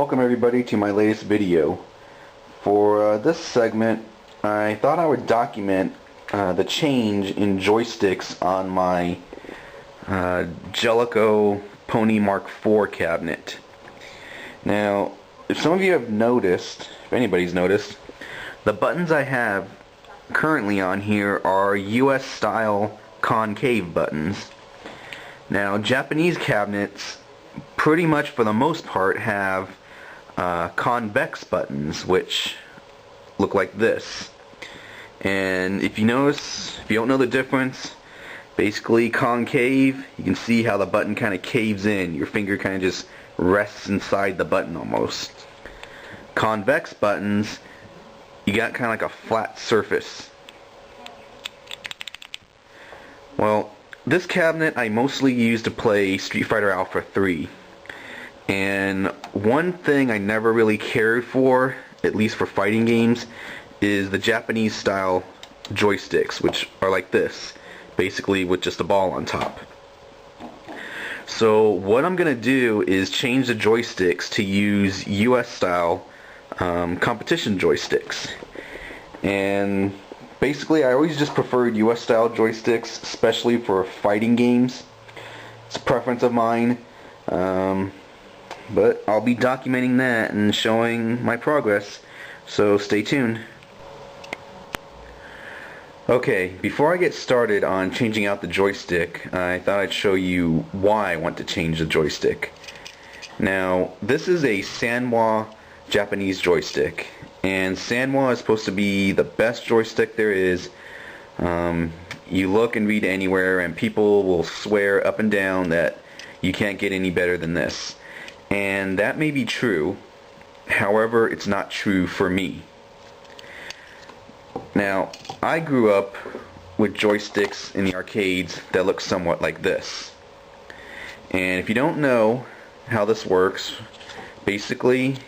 welcome everybody to my latest video. For this segment, I thought I would document the change in joysticks on my Jaleco Pony Mark IV cabinet. Now, if some of you have noticed, if anybody's noticed, the buttons I have currently on here are US style concave buttons. Now, Japanese cabinets pretty much for the most part have convex buttons, which look like this. And if you notice, if you don't know the difference, basically concave, you can see how the button kind of caves in. Your finger kind of just rests inside the button almost. Convex buttons, you got kind of like a flat surface. Well, this cabinet I mostly use to play Street Fighter Alpha 3. And one thing I never really cared for, at least for fighting games, is the Japanese style joysticks, which are like this, basically with just a ball on top. So what I'm going to do is change the joysticks to use US style competition joysticks. And basically I always just preferred US style joysticks, especially for fighting games. It's a preference of mine. But I'll be documenting that and showing my progress, so stay tuned. Okay, before I get started on changing out the joystick, I thought I'd show you why I want to change the joystick. Now, this is a Sanwa Japanese joystick, and Sanwa is supposed to be the best joystick there is. You look and read anywhere and people will swear up and down that you can't get any better than this. And that may be true, however, it's not true for me. Now, I grew up with joysticks in the arcades that look somewhat like this. And if you don't know how this works, basically,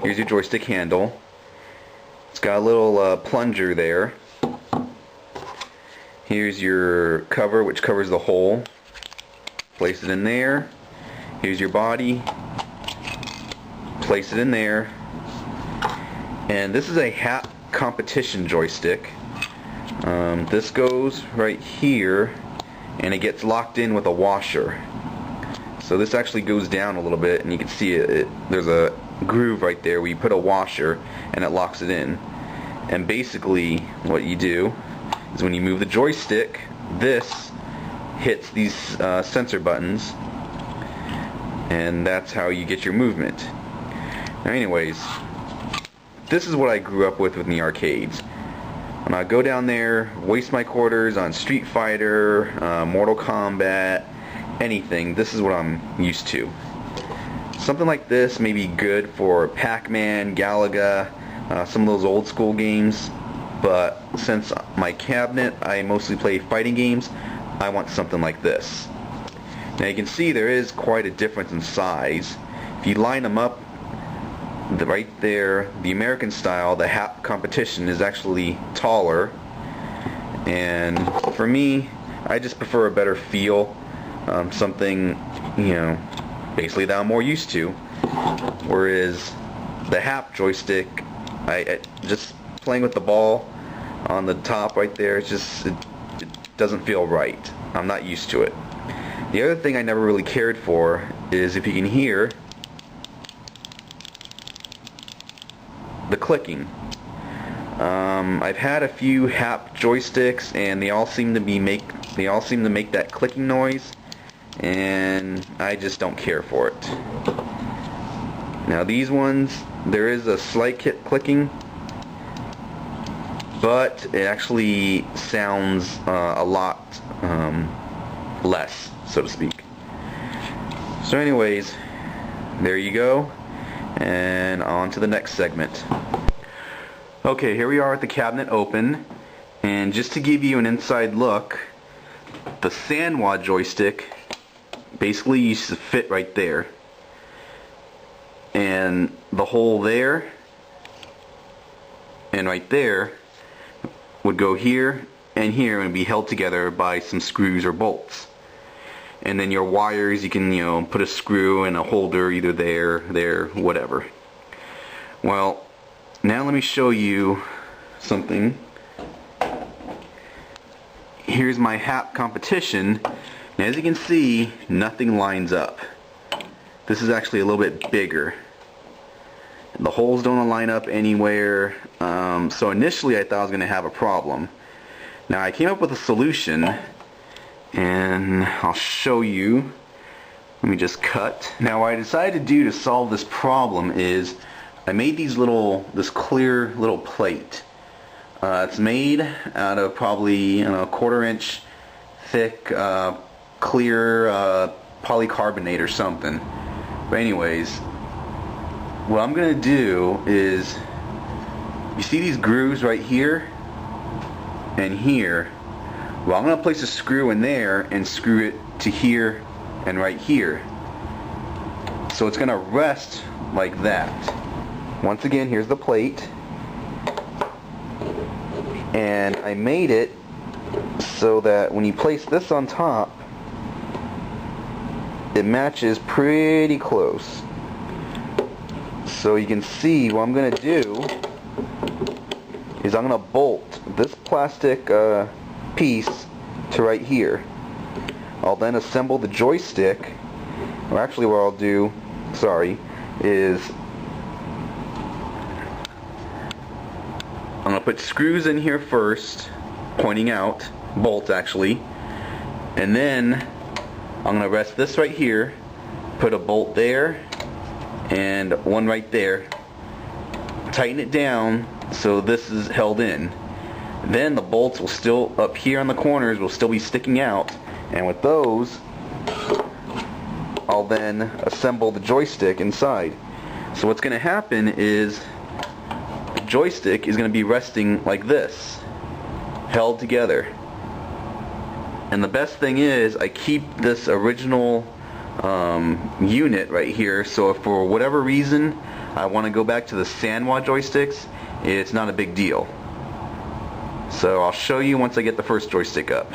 here's your joystick handle. It's got a little plunger there. Here's your cover, which covers the hole. Place it in there. Here's your body, place it in there, and this is a hat competition joystick. This goes right here, and it gets locked in with a washer. So this actually goes down a little bit, and you can see there's a groove right there where you put a washer, and it locks it in. And basically, what you do is when you move the joystick, this hits these sensor buttons, and that's how you get your movement. Now anyways, this is what I grew up with in the arcades. When I go down there, waste my quarters on Street Fighter, Mortal Kombat, anything, this is what I'm used to. Something like this may be good for Pac-Man, Galaga, some of those old school games, but since my cabinet, I mostly play fighting games, I want something like this. Now you can see there is quite a difference in size. If you line them up right there, the American style, the hat competition, is actually taller. And for me, I just prefer a better feel. Something, you know, basically that I'm more used to. Whereas the HAP joystick, I just playing with the ball on the top right there, it doesn't feel right. I'm not used to it. The other thing I never really cared for is, if you can hear, the clicking. I've had a few HAP joysticks, and they all seem to make that clicking noise, and I just don't care for it. Now these ones, there is a slight clicking, but it actually sounds a lot less, so to speak. So anyways, there you go, and on to the next segment. Okay, here we are at the cabinet open, and just to give you an inside look, the Sanwa joystick basically used to fit right there, and the hole there and right there would go here and here and be held together by some screws or bolts. and then your wires, you can put a screw and a holder either there, whatever. Well, now let me show you something. Here's my HAP competition. Now, as you can see, nothing lines up. This is actually a little bit bigger. The holes don't line up anywhere, so initially I thought I was going to have a problem. Now I came up with a solution, and I'll show you. Let me just cut. Now what I decided to do to solve this problem is I made this clear little plate. It's made out of probably a 1/4 inch thick clear polycarbonate or something. But anyways, what I'm going to do is, you see these grooves right here and here? Well, I'm going to place a screw in there and screw it to here and right here. So it's going to rest like that. Once again, here's the plate. And I made it so that when you place this on top, it matches pretty close. So you can see what I'm going to do is I'm going to bolt this plastic piece to right here. I'll then assemble the joystick, or actually what I'll do, is I'm going to put screws in here first, pointing out, bolts actually, and then I'm going to rest this right here, put a bolt there, and one right there, tighten it down so this is held in. Then the bolts will still, up here on the corners, will still be sticking out, and with those I'll then assemble the joystick inside. So what's going to happen is the joystick is going to be resting like this, held together. And the best thing is I keep this original unit right here, so if for whatever reason I want to go back to the Sanwa joysticks, it's not a big deal. So I'll show you once I get the first joystick up.